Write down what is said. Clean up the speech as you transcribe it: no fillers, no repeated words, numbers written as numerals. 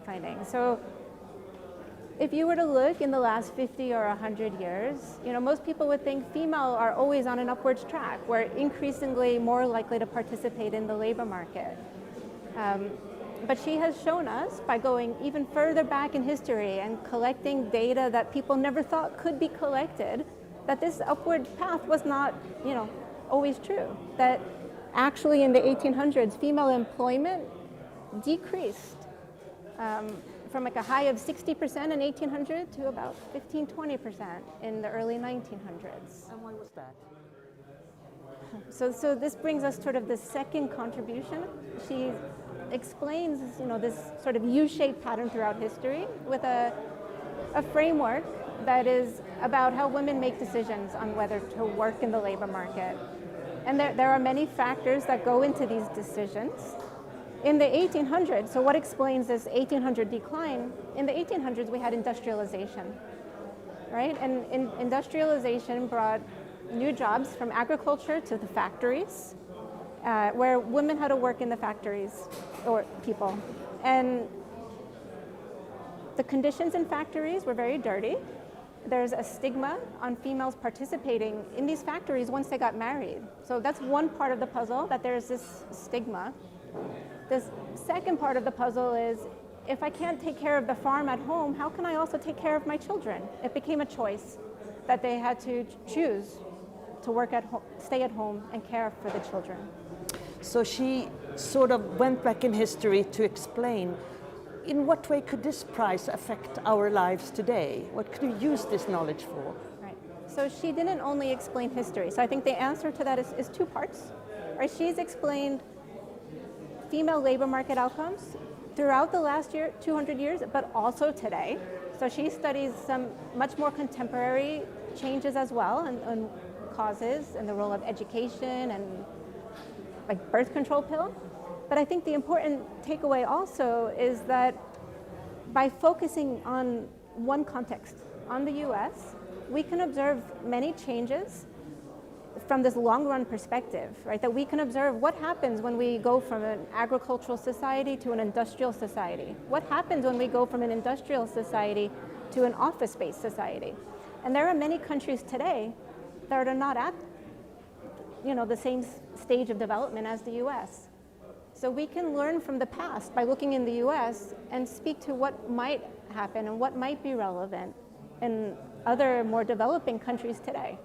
interesting finding. So if you were to look in the last 50 or 100 years, most people would think female are always on an upwards track. We're increasingly more likely to participate in the labor market. But she has shown us, by going even further back in history and collecting data that people never thought could be collected, that this upward path was not, always true. That actually in the 1800s, female employment decreased from like a high of 60% in 1800 to about 15-20% in the early 1900s. And why was that? So this brings us sort of the second contribution. She explains, this sort of U-shaped pattern throughout history with a framework that is about how women make decisions on whether to work in the labor market. And there are many factors that go into these decisions. In the 1800s, so what explains this 1800 decline? In the 1800s, we had industrialization, right? And industrialization brought new jobs from agriculture to the factories, where women had to work in the factories, or people. And the conditions in factories were very dirty. There's a stigma on females participating in these factories once they got married. So that's one part of the puzzle, that there's this stigma. The second part of the puzzle is, if I can't take care of the farm at home, how can I also take care of my children? It became a choice that they had to choose to work at home, stay at home and care for the children. So she sort of went back in history to explain, in what way could this prize affect our lives today? What could we use this knowledge for? Right. So she didn't only explain history. So I think the answer to that is two parts. Right? She's explained female labor market outcomes throughout the last 200 years, but also today. So she studies some much more contemporary changes as well, and causes, and the role of education and like birth control pill. But I think the important takeaway also is that by focusing on one context, on the US, we can observe many changes from this long run perspective, right? That we can observe what happens when we go from an agricultural society to an industrial society. What happens when we go from an industrial society to an office-based society? And there are many countries today that are not at the same stage of development as the US. So we can learn from the past by looking in the US and speak to what might happen and what might be relevant in other more developing countries today.